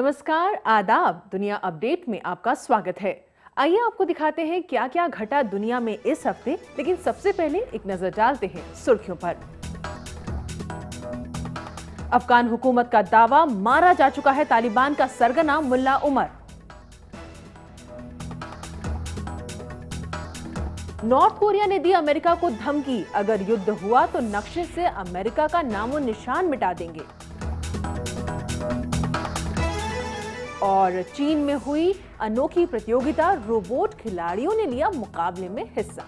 नमस्कार, आदाब। दुनिया अपडेट में आपका स्वागत है। आइए आपको दिखाते हैं क्या क्या घटा दुनिया में इस हफ्ते। लेकिन सबसे पहले एक नजर डालते हैं सुर्खियों पर। अफगान हुकूमत का दावा, मारा जा चुका है तालिबान का सरगना मुल्ला उमर। नॉर्थ कोरिया ने दी अमेरिका को धमकी, अगर युद्ध हुआ तो नक्शे से अमेरिका का नामो निशान मिटा देंगे। और चीन में हुई अनोखी प्रतियोगिता, रोबोट खिलाड़ियों ने लिया मुकाबले में हिस्सा।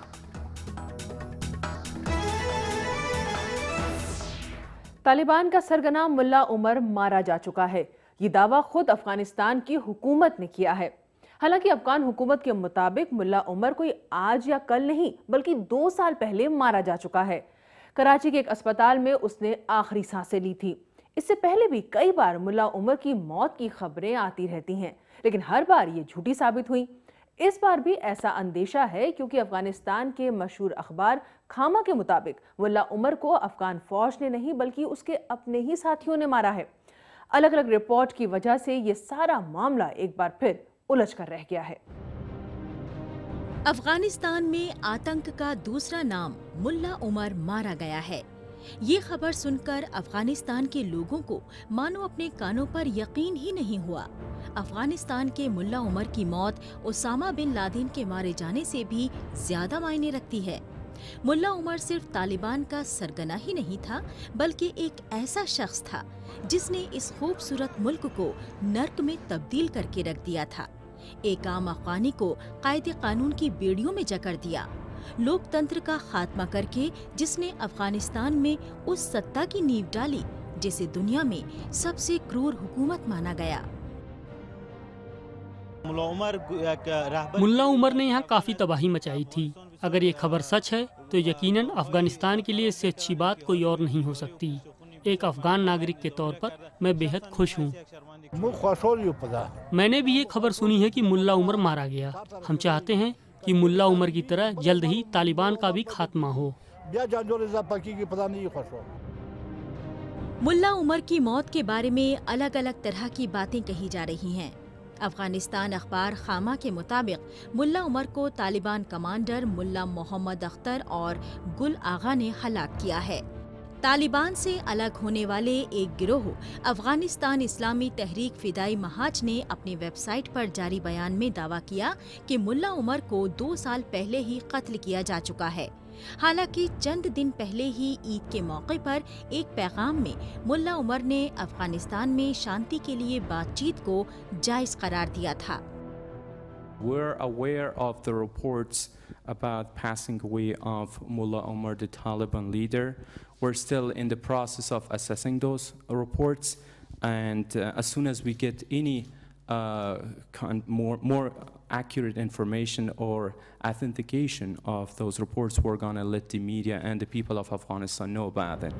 तालिबान का सरगना मुल्ला उमर मारा जा चुका है। ये दावा खुद अफगानिस्तान की हुकूमत ने किया है। हालांकि अफगान हुकूमत के मुताबिक मुल्ला उमर कोई आज या कल नहीं बल्कि 2 साल पहले मारा जा चुका है। कराची के एक अस्पताल में उसने आखिरी सांसें ली थी। इससे पहले भी कई बार मुल्ला उमर की मौत की खबरें आती रहती हैं, लेकिन हर बार ये झूठी साबित हुई। इस बार भी ऐसा अंदेशा है क्योंकि अफगानिस्तान के मशहूर अखबार खामा के मुताबिक मुल्ला उमर को अफगान फौज ने नहीं बल्कि उसके अपने ही साथियों ने मारा है। अलग अलग रिपोर्ट की वजह से ये सारा मामला एक बार फिर उलझ कर रह गया है। अफगानिस्तान में आतंक का दूसरा नाम मुल्ला उमर मारा गया है। ये खबर सुनकर अफगानिस्तान के लोगों को मानो अपने कानों पर यकीन ही नहीं हुआ। अफगानिस्तान के मुल्ला उमर की मौत ओसामा बिन लादेन के मारे जाने से भी ज्यादा मायने रखती है। मुल्ला उमर सिर्फ तालिबान का सरगना ही नहीं था, बल्कि एक ऐसा शख्स था जिसने इस खूबसूरत मुल्क को नर्क में तब्दील करके रख दिया था। एक आम अफगानी को कायदे कानून की बेड़ियों में जकड़ दिया, लोकतंत्र का खात्मा करके जिसने अफगानिस्तान में उस सत्ता की नींव डाली जिसे दुनिया में सबसे क्रूर हुकूमत माना गया। मुल्ला उमर ने यहाँ काफी तबाही मचाई थी। अगर ये खबर सच है तो यकीनन अफगानिस्तान के लिए इससे अच्छी बात कोई और नहीं हो सकती। एक अफगान नागरिक के तौर पर मैं बेहद खुश हूँ। मैंने भी ये खबर सुनी है कि मुल्ला उमर मारा गया। हम चाहते हैं कि मुल्ला उमर की तरह जल्द ही तालिबान का भी खात्मा हो। मुल्ला उमर की मौत के बारे में अलग अलग तरह की बातें कही जा रही हैं। अफगानिस्तान अखबार खामा के मुताबिक मुल्ला उमर को तालिबान कमांडर मुल्ला मोहम्मद अख्तर और गुल आगा ने हलाक किया है। तालिबान से अलग होने वाले एक गिरोह अफगानिस्तान इस्लामी तहरीक फिदाई महाज ने अपनी वेबसाइट पर जारी बयान में दावा किया कि मुल्ला उमर को 2 साल पहले ही कत्ल किया जा चुका है। हालांकि चंद दिन पहले ही ईद के मौके पर एक पैगाम में मुल्ला उमर ने अफगानिस्तान में शांति के लिए बातचीत को जायज करार दिया था। We're aware of the reports about passing away of Mullah Omar, the Taliban leader. We're still in the process of assessing those reports, and as soon as we get any more accurate information or authentication of those reports, we're gonna let the media and the people of Afghanistan know about it.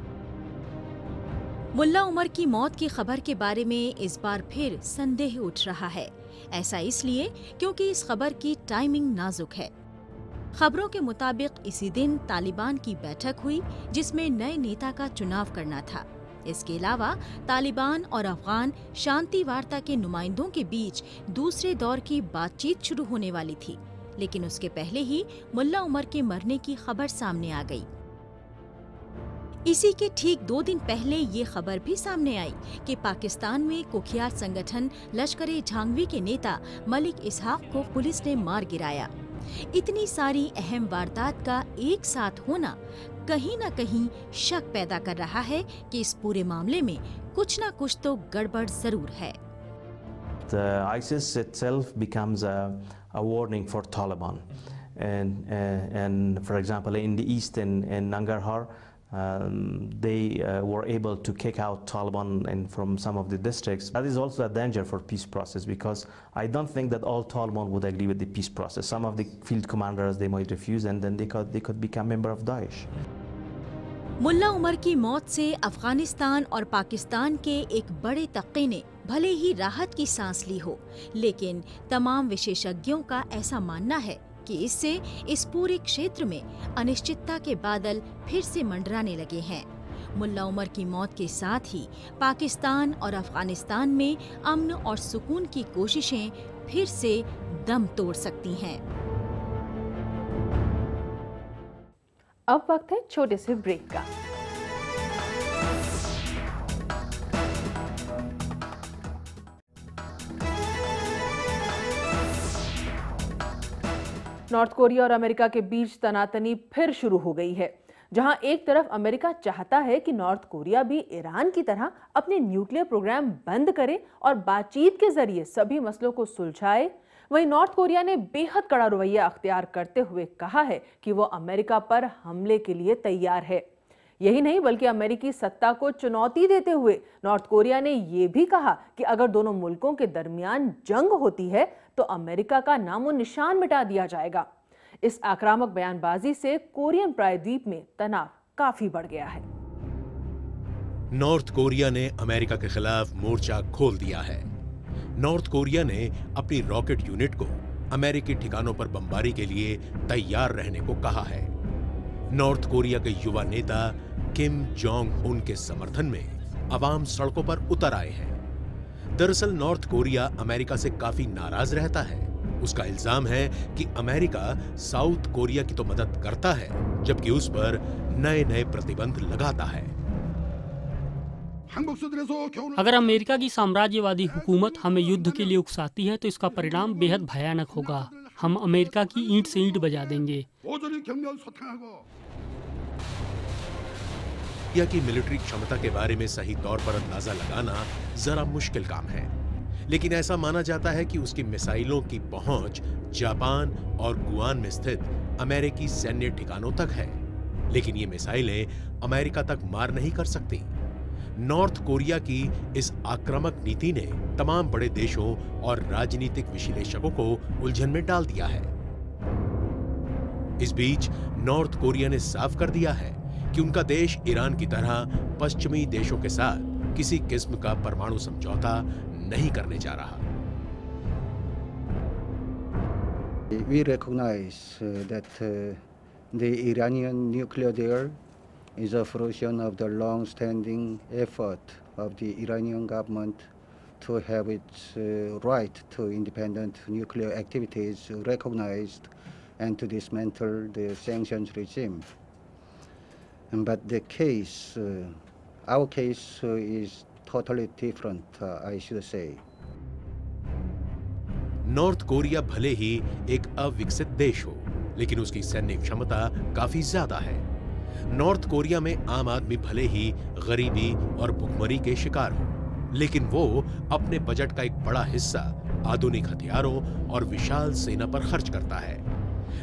मुल्ला उमर की मौत की खबर के बारे में इस बार फिर संदेह उठ रहा है। ऐसा इसलिए क्योंकि इस खबर की टाइमिंग नाजुक है। खबरों के मुताबिक इसी दिन तालिबान की बैठक हुई जिसमें नए नेता का चुनाव करना था। इसके अलावा तालिबान और अफगान शांति वार्ता के नुमाइंदों के बीच दूसरे दौर की बातचीत शुरू होने वाली थी, लेकिन उसके पहले ही मुल्ला उमर के मरने की खबर सामने आ गई। इसी के ठीक 2 दिन पहले ये खबर भी सामने आई कि पाकिस्तान में कुख्यात संगठन लश्कर-ए-झांगवी के नेता मलिक इसहाक को पुलिस ने मार गिराया। इतनी सारी अहम वारदात का एक साथ होना कहीं न कहीं शक पैदा कर रहा है कि इस पूरे मामले में कुछ न कुछ तो गड़बड़ जरूर है। ISIS itself becomes a warning for Taliban, and for example in the east in Nangarhar. They were able to kick out Taliban from some of the districts. That is also a danger for peace process because I don't think that all Taliban would agree with the peace process. Some of the field commanders they might refuse, and then they could become member of Daesh. मुल्ला उमर की मौत से अफगानिस्तान और पाकिस्तान के एक बड़े तबके ने भले ही राहत की सांस ली हो, लेकिन तमाम विशेषज्ञों का ऐसा मानना है कि इससे इस पूरे क्षेत्र में अनिश्चितता के बादल फिर से मंडराने लगे हैं। मुल्ला उमर की मौत के साथ ही पाकिस्तान और अफगानिस्तान में अमन और सुकून की कोशिशें फिर से दम तोड़ सकती हैं। अब वक्त है छोटे से ब्रेक का। नॉर्थ कोरिया और अमेरिका के बीच तनातनी फिर शुरू हो गई है, जहां एक तरफ अमेरिका चाहता है कि नॉर्थ कोरिया भी ईरान की तरह अपने न्यूक्लियर प्रोग्राम बंद करे और बातचीत के जरिए सभी मसलों को सुलझाए, वहीं नॉर्थ कोरिया ने बेहद कड़ा रवैया अख्तियार करते हुए कहा है कि वो अमेरिका पर हमले के लिए तैयार है। यही नहीं बल्कि अमेरिकी सत्ता को चुनौती देते हुए नॉर्थ कोरिया ने ये भी कहा कि अगर दोनों मुल्कों के दरमियान जंग होती है तो अमेरिका का नामो निशान मिटा दिया जाएगा। इस आक्रामक बयानबाजी से कोरियन प्रायद्वीप में तनाव काफी बढ़ गया है। नॉर्थ कोरिया ने अमेरिका के खिलाफ मोर्चा खोल दिया है। नॉर्थ कोरिया ने अपनी रॉकेट यूनिट को अमेरिकी ठिकानों पर बमबारी के लिए तैयार रहने को कहा है। नॉर्थ कोरिया के युवा नेता किम जोंग उन के समर्थन में अवाम सड़कों पर उतर आए हैं। दरअसल नॉर्थ कोरिया अमेरिका से काफी नाराज रहता है। उसका इल्जाम है कि अमेरिका साउथ कोरिया की तो मदद करता है, जबकि उस पर नए नए प्रतिबंध लगाता है। अगर अमेरिका की साम्राज्यवादी हुकूमत हमें युद्ध के लिए उकसाती है तो इसका परिणाम बेहद भयानक होगा। हम अमेरिका की ईंट से ईंट बजा देंगे। या कि मिलिट्री क्षमता के बारे में सही तौर पर अंदाजा लगाना जरा मुश्किल काम है, लेकिन ऐसा माना जाता है कि उसकी मिसाइलों की पहुंच जापान और गुआन में स्थित अमेरिकी सैन्य ठिकानों तक है, लेकिन ये मिसाइलें अमेरिका तक मार नहीं कर सकती। नॉर्थ कोरिया की इस आक्रामक नीति ने तमाम बड़े देशों और राजनीतिक विश्लेषकों को उलझन में डाल दिया है। इस बीच नॉर्थ कोरिया ने साफ कर दिया है कि उनका देश ईरान की तरह पश्चिमी देशों के साथ किसी किस्म का परमाणु समझौता नहीं करने जा रहा। We recognize that the Iranian nuclear deal is a fruition of the long-standing effort of the Iranian government to have its right to independent nuclear activities recognized and to dismantle the sanctions regime. But the case, our case is totally different, I should say. North Korea भले ही एक अविकसित देश हो, लेकिन उसकी सैन्य क्षमता काफी ज्यादा है। नॉर्थ कोरिया में आम आदमी भले ही गरीबी और भुखमरी के शिकार हो, लेकिन वो अपने बजट का एक बड़ा हिस्सा आधुनिक हथियारों और विशाल सेना पर खर्च करता है।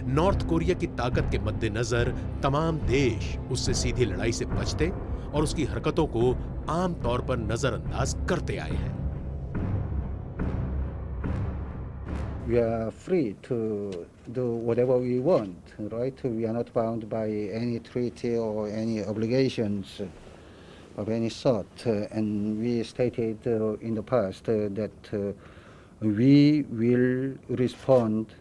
नॉर्थ कोरिया की ताकत के मद्देनजर तमाम देश उससे सीधी लड़ाई से बचते और उसकी हरकतों को आम तौर पर नजरअंदाज करते आए हैं। We are free to do whatever we want, right? We are not bound by any treaty or any obligations of any sort. And we stated in the past that we will respond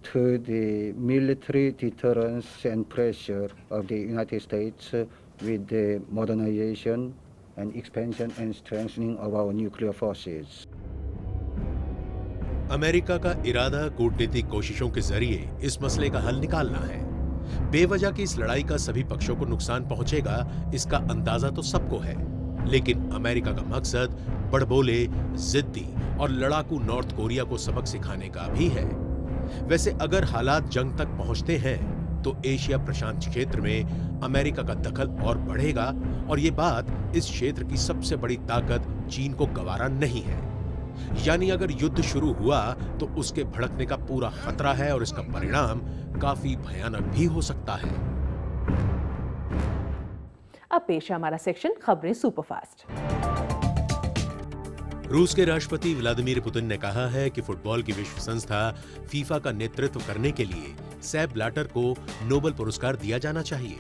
to the military deterrence and pressure of the United States with the modernization and expansion and strengthening of our nuclear forces. America का इरादा कूटनीतिक कोशिशों के जरिए इस मसले का हल निकालना है। बेवजह की इस लड़ाई का सभी पक्षों को नुकसान पहुंचेगा, इसका अंदाजा तो सबको है, लेकिन अमेरिका का मकसद बड़बोले, जिद्दी और लड़ाकू नॉर्थ कोरिया को सबक सिखाने का भी है। वैसे अगर हालात जंग तक पहुंचते हैं तो एशिया प्रशांत क्षेत्र में अमेरिका का दखल और बढ़ेगा और ये बात इस क्षेत्र की सबसे बड़ी ताकत चीन को गवारा नहीं है। यानी अगर युद्ध शुरू हुआ तो उसके भड़कने का पूरा खतरा है और इसका परिणाम काफी भयानक भी हो सकता है। अब पेश है हमारा सेक्शन खबरें सुपरफास्ट। रूस के राष्ट्रपति व्लादिमीर पुतिन ने कहा है कि फुटबॉल की विश्व संस्था फीफा का नेतृत्व करने के लिए सेप ब्लैटर को नोबेल पुरस्कार दिया जाना चाहिए।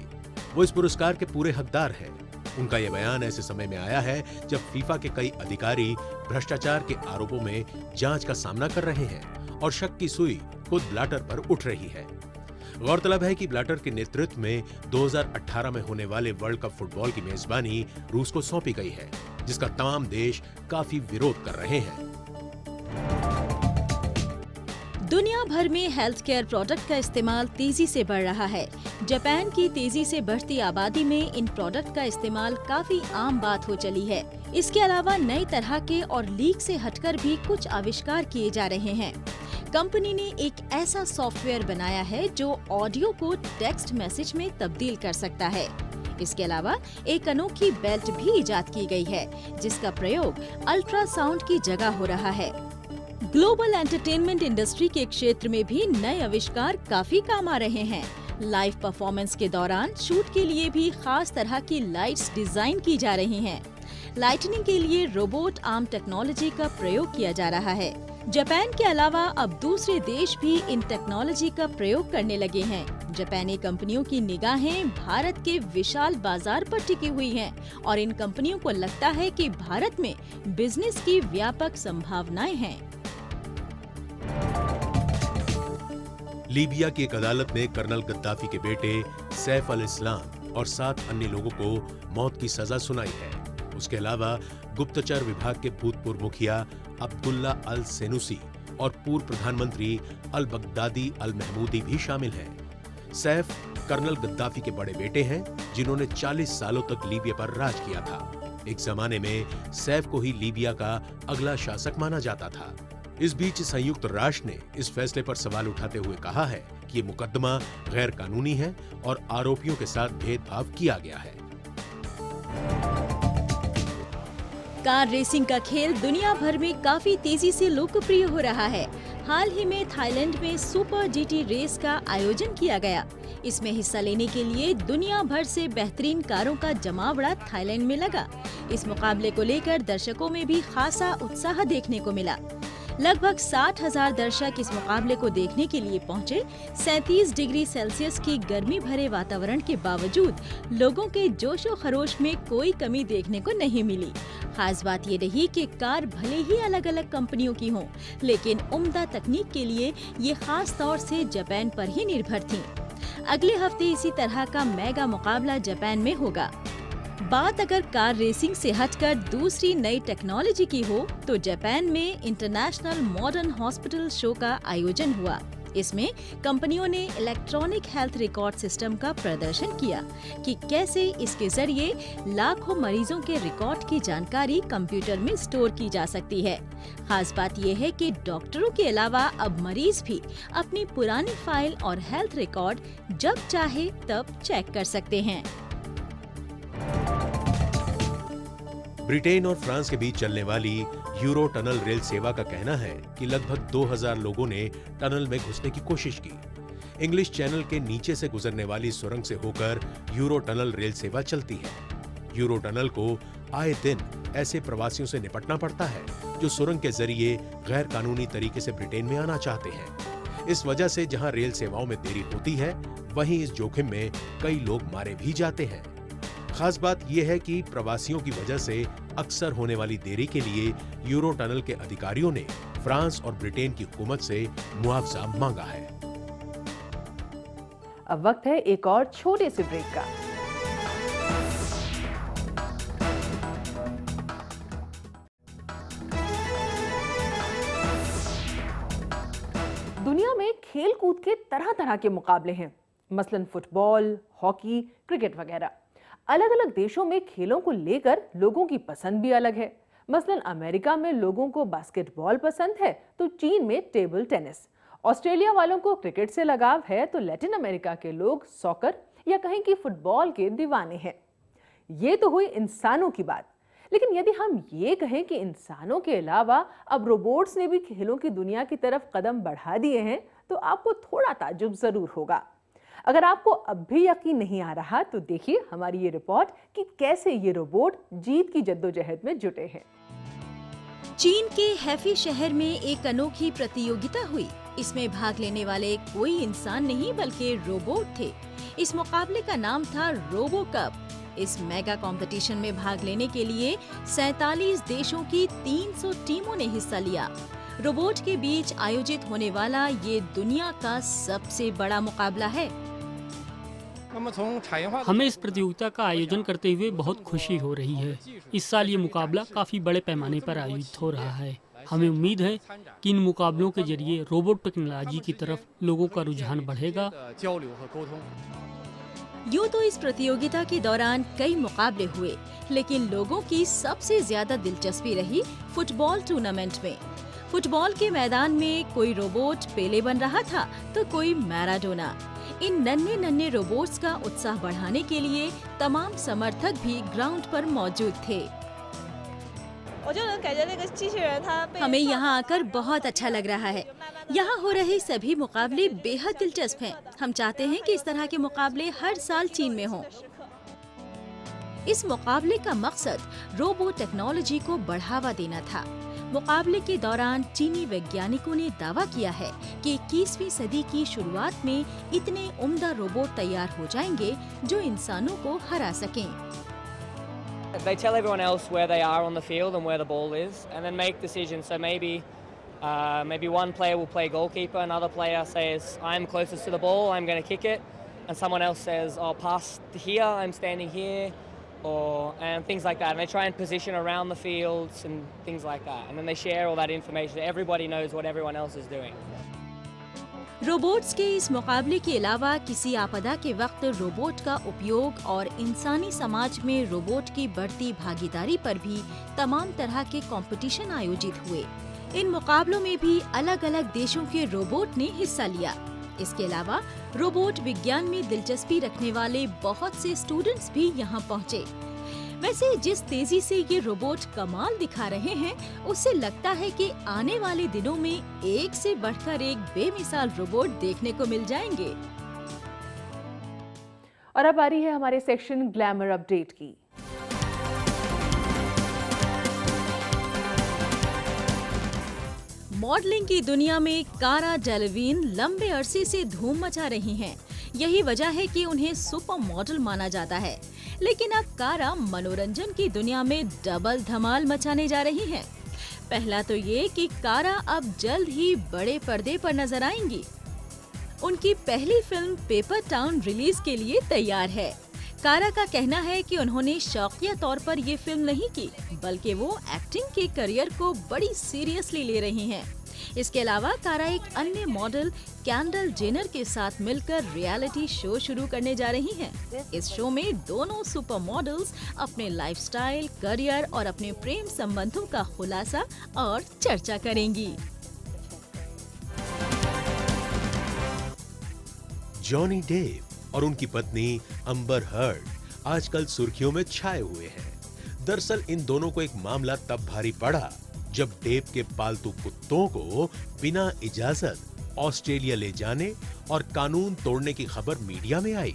वो इस पुरस्कार के पूरे हकदार हैं। उनका यह बयान ऐसे समय में आया है जब फीफा के कई अधिकारी भ्रष्टाचार के आरोपों में जांच का सामना कर रहे हैं और शक की सुई खुद ब्लैटर पर उठ रही है। गौरतलब है कि ब्लैटर के नेतृत्व में 2018 में होने वाले वर्ल्ड कप फुटबॉल की मेजबानी रूस को सौंपी गई है, जिसका तमाम देश काफी विरोध कर रहे हैं। दुनिया भर में हेल्थ केयर प्रोडक्ट का इस्तेमाल तेजी से बढ़ रहा है। जापान की तेजी से बढ़ती आबादी में इन प्रोडक्ट का इस्तेमाल काफी आम बात हो चली है। इसके अलावा नई तरह के और लीक से हटकर भी कुछ आविष्कार किए जा रहे हैं। कंपनी ने एक ऐसा सॉफ्टवेयर बनाया है जो ऑडियो को टेक्स्ट मैसेज में तब्दील कर सकता है। इसके अलावा एक अनोखी बेल्ट भी इजाद की गई है, जिसका प्रयोग अल्ट्रासाउंड की जगह हो रहा है। ग्लोबल एंटरटेनमेंट इंडस्ट्री के क्षेत्र में भी नए आविष्कार काफी काम आ रहे हैं। लाइव परफॉर्मेंस के दौरान शूट के लिए भी खास तरह की लाइट्स डिजाइन की जा रही हैं। लाइटनिंग के लिए रोबोट आर्म टेक्नोलॉजी का प्रयोग किया जा रहा है। जापान के अलावा अब दूसरे देश भी इन टेक्नोलॉजी का प्रयोग करने लगे हैं। जापानी कंपनियों की निगाहें भारत के विशाल बाजार पर टिकी हुई हैं और इन कंपनियों को लगता है कि भारत में बिजनेस की व्यापक संभावनाएं हैं। लीबिया की एक अदालत ने कर्नल गद्दाफी के बेटे सैफ अल इस्लाम और 7 अन्य लोगों को मौत की सजा सुनाई है। उसके अलावा गुप्तचर विभाग के भूतपूर्व मुखिया अब्दुल्ला अल सेनुसी और पूर्व प्रधानमंत्री अल बगदादी अल महमूदी भी शामिल हैं। सैफ कर्नल गद्दाफी के बड़े बेटे हैं, जिन्होंने 40 सालों तक लीबिया पर राज किया था। एक जमाने में सैफ को ही लीबिया का अगला शासक माना जाता था। इस बीच संयुक्त राष्ट्र ने इस फैसले पर सवाल उठाते हुए कहा है कि ये मुकदमा गैर कानूनी है और आरोपियों के साथ भेदभाव किया गया है। कार रेसिंग का खेल दुनिया भर में काफी तेजी से लोकप्रिय हो रहा है। हाल ही में थाईलैंड में सुपर जीटी रेस का आयोजन किया गया। इसमें हिस्सा लेने के लिए दुनिया भर से बेहतरीन कारों का जमावड़ा थाईलैंड में लगा। इस मुकाबले को लेकर दर्शकों में भी खासा उत्साह देखने को मिला। लगभग 60,000 दर्शक इस मुकाबले को देखने के लिए पहुंचे। 37 डिग्री सेल्सियस की गर्मी भरे वातावरण के बावजूद लोगों के जोशो खरोश में कोई कमी देखने को नहीं मिली। खास बात ये रही कि कार भले ही अलग अलग कंपनियों की हों, लेकिन उम्दा तकनीक के लिए ये खास तौर से जापान पर ही निर्भर थीं। अगले हफ्ते इसी तरह का मेगा मुकाबला जापान में होगा। बात अगर कार रेसिंग से हटकर दूसरी नई टेक्नोलॉजी की हो तो जापान में इंटरनेशनल मॉडर्न हॉस्पिटल शो का आयोजन हुआ। इसमें कंपनियों ने इलेक्ट्रॉनिक हेल्थ रिकॉर्ड सिस्टम का प्रदर्शन किया कि कैसे इसके जरिए लाखों मरीजों के रिकॉर्ड की जानकारी कंप्यूटर में स्टोर की जा सकती है। खास बात यह है कि डॉक्टरों के अलावा अब मरीज भी अपनी पुरानी फाइल और हेल्थ रिकॉर्ड जब चाहे तब चेक कर सकते हैं। ब्रिटेन और फ्रांस के बीच चलने वाली यूरो टनल रेल सेवा का कहना है कि लगभग 2000 लोगों ने टनल में घुसने की कोशिश की। इंग्लिश चैनल के नीचे से गुजरने वाली सुरंग से होकर यूरो टनल रेल सेवा चलती है। यूरो टनल को आए दिन ऐसे प्रवासियों से निपटना पड़ता है जो सुरंग के जरिए गैर कानूनी तरीके से ब्रिटेन में आना चाहते हैं। इस वजह से जहां रेल सेवाओं में देरी होती है, वहीं इस जोखिम में कई लोग मारे भी जाते हैं। खास बात यह है कि प्रवासियों की वजह से अक्सर होने वाली देरी के लिए यूरो टनल के अधिकारियों ने फ्रांस और ब्रिटेन की हुकूमत से मुआवजा मांगा है। अब वक्त है एक और छोटे से ब्रेक का। दुनिया में खेल कूद के तरह तरह के मुकाबले हैं, मसलन फुटबॉल, हॉकी, क्रिकेट वगैरह। अलग अलग देशों में खेलों को लेकर लोगों की पसंद भी अलग है। मसलन अमेरिका में लोगों को बास्केटबॉल पसंद है तो चीन में टेबल टेनिस। ऑस्ट्रेलिया वालों को क्रिकेट से लगाव है तो लैटिन अमेरिका के लोग सॉकर या कहीं की फुटबॉल के दीवाने हैं। ये तो हुई इंसानों की बात, लेकिन यदि हम ये कहें कि इंसानों के अलावा अब रोबोट्स ने भी खेलों की दुनिया की तरफ कदम बढ़ा दिए हैं तो आपको थोड़ा ताज्जुब जरूर होगा। अगर आपको अब भी यकीन नहीं आ रहा तो देखिए हमारी ये रिपोर्ट कि कैसे ये रोबोट जीत की जद्दोजहद में जुटे हैं। चीन के हैफी शहर में एक अनोखी प्रतियोगिता हुई। इसमें भाग लेने वाले कोई इंसान नहीं बल्कि रोबोट थे। इस मुकाबले का नाम था रोबो कप। इस मेगा कंपटीशन में भाग लेने के लिए 47 देशों की 300 टीमों ने हिस्सा लिया। रोबोट के बीच आयोजित होने वाला ये दुनिया का सबसे बड़ा मुकाबला है। हमें इस प्रतियोगिता का आयोजन करते हुए बहुत खुशी हो रही है। इस साल ये मुकाबला काफी बड़े पैमाने पर आयोजित हो रहा है। हमें उम्मीद है कि इन मुकाबलों के जरिए रोबोट टेक्नोलॉजी की तरफ लोगों का रुझान बढ़ेगा। यूँ तो इस प्रतियोगिता के दौरान कई मुकाबले हुए, लेकिन लोगों की सबसे ज्यादा दिलचस्पी रही फुटबॉल टूर्नामेंट में। फुटबॉल के मैदान में कोई रोबोट पेले बन रहा था तो कोई मैराडोना। इन नन्हे नन्हे रोबोट्स का उत्साह बढ़ाने के लिए तमाम समर्थक भी ग्राउंड पर मौजूद थे। हमें यहाँ आकर बहुत अच्छा लग रहा है। यहाँ हो रहे सभी मुकाबले बेहद दिलचस्प हैं। हम चाहते हैं कि इस तरह के मुकाबले हर साल चीन में हों। इस मुकाबले का मकसद रोबो टेक्नोलॉजी को बढ़ावा देना था। मुकाबले के दौरान चीनी वैज्ञानिकों ने दावा किया है कि 21वीं सदी की शुरुआत में इतने उम्दा रोबोट तैयार हो जाएंगे जो इंसानों को हरा सकें। They tell everyone else where they are on the field and where the ball is, and then make decisions. So maybe one player will play goalkeeper, another player says, "I'm closest to the ball, I'm going to kick it," and someone else says, "Oh, pass here, I'm standing here," and things like that. And they try and position around the fields and things like that. And then they share all that information. So everybody knows what everyone else is doing. Robots के इस मुकाबले के अलावा किसी आपदा के वक्त robot का उपयोग और इंसानी समाज में रोबोट की बढ़ती भागीदारी पर भी तमाम तरह के कंपटीशन आयोजित हुए। इन मुकाबलों में भी अलग अलग देशों के रोबोट ने हिस्सा लिया। इसके अलावा रोबोट विज्ञान में दिलचस्पी रखने वाले बहुत से स्टूडेंट्स भी यहाँ पहुँचे। वैसे जिस तेजी से ये रोबोट कमाल दिखा रहे हैं, उससे लगता है कि आने वाले दिनों में एक से बढ़कर एक बेमिसाल रोबोट देखने को मिल जाएंगे। और अब आ रही है हमारे सेक्शन ग्लैमर अपडेट की। मॉडलिंग की दुनिया में कारा डेलवीन लंबे अरसे से धूम मचा रही हैं। यही वजह है कि उन्हें सुपर मॉडल माना जाता है। लेकिन अब कारा मनोरंजन की दुनिया में डबल धमाल मचाने जा रही हैं। पहला तो ये कि कारा अब जल्द ही बड़े पर्दे पर नजर आएंगी। उनकी पहली फिल्म पेपर टाउन रिलीज के लिए तैयार है। कारा का कहना है कि उन्होंने शौकिया तौर पर ये फिल्म नहीं की, बल्कि वो एक्टिंग के करियर को बड़ी सीरियसली ले रही हैं। इसके अलावा कारा एक अन्य मॉडल कैंडल जेनर के साथ मिलकर रियलिटी शो शुरू करने जा रही हैं। इस शो में दोनों सुपर मॉडल्स अपने लाइफस्टाइल, करियर और अपने प्रेम संबंधों का खुलासा और चर्चा करेंगी। जॉनी डेप और उनकी पत्नी अम्बर हर्ड आजकल सुर्खियों में छाए हुए हैं। दरअसल इन दोनों को एक मामला तब भारी पड़ा जब डेप के पालतू कुत्तों को बिना इजाजत ऑस्ट्रेलिया ले जाने और कानून तोड़ने की खबर मीडिया में आई।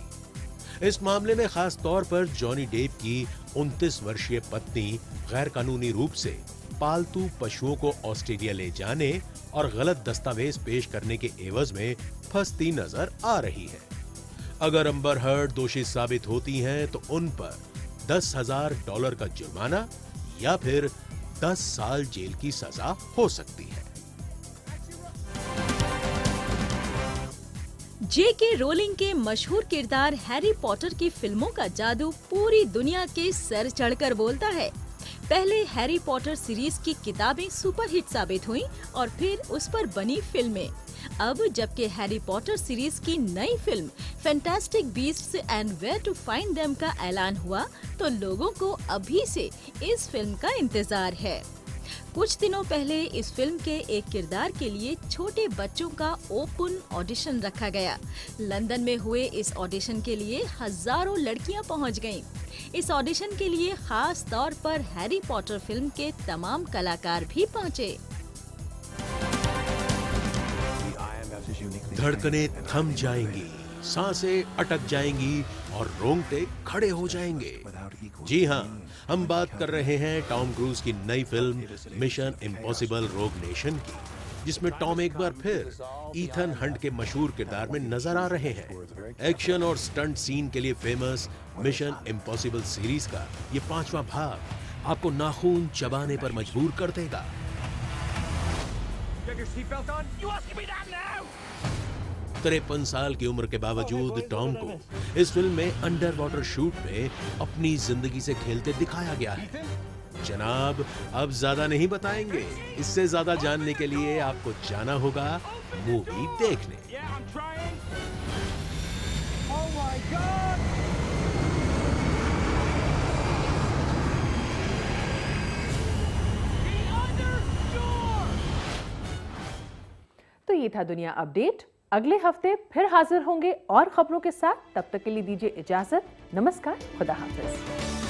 इस मामले में खास तौर पर जॉनी डेप की 29 वर्षीय पत्नी गैर कानूनी रूप से पालतू पशुओं को ऑस्ट्रेलिया ले जाने और गलत दस्तावेज पेश करने के एवज में फंसती नजर आ रही है। अगर अम्बर हर्ड दोषी साबित होती हैं तो उन पर $10,000 का जुर्माना या फिर 10 साल जेल की सजा हो सकती है। J.K. रोलिंग के मशहूर किरदार हैरी पॉटर की फिल्मों का जादू पूरी दुनिया के सर चढ़कर बोलता है। पहले हैरी पॉटर सीरीज की किताबें सुपरहिट साबित हुईं और फिर उस पर बनी फिल्में। अब जबकि हैरी पॉटर सीरीज की नई film Fantastic Beasts and Where to Find Them का ऐलान हुआ तो लोगों को अभी से इस फिल्म का इंतजार है। कुछ दिनों पहले इस फिल्म के एक किरदार के लिए छोटे बच्चों का ओपन ऑडिशन रखा गया। लंदन में हुए इस ऑडिशन के लिए हजारों लड़कियां पहुंच गईं। इस ऑडिशन के लिए खास तौर पर हैरी पॉटर फिल्म के तमाम कलाकार भी पहुंचे। धड़कनें थम जाएंगी, सांसें अटक जाएंगी और रोंगटे खड़े हो जाएंगे। जी हाँ, हम बात कर रहे हैं टॉम क्रूज की नई फिल्म मिशन इम्पॉसिबल रोग नेशन की, जिसमें टॉम एक बार फिर ईथन हंट के मशहूर किरदार में नजर आ रहे हैं। एक्शन और स्टंट सीन के लिए फेमस मिशन इम्पॉसिबल सीरीज का ये 5वां भाग आपको नाखून चबाने पर मजबूर कर देगा। 53 साल की उम्र के बावजूद टॉम को इस फिल्म में अंडर वाटर शूट में अपनी जिंदगी से खेलते दिखाया गया है। जनाब, अब ज्यादा नहीं बताएंगे। इससे ज्यादा जानने के लिए आपको जाना होगा मूवी देखने। तो ये था दुनिया अपडेट। अगले हफ्ते फिर हाजिर होंगे और खबरों के साथ। तब तक के लिए दीजिए इजाजत। नमस्कार, खुदा हाफिज।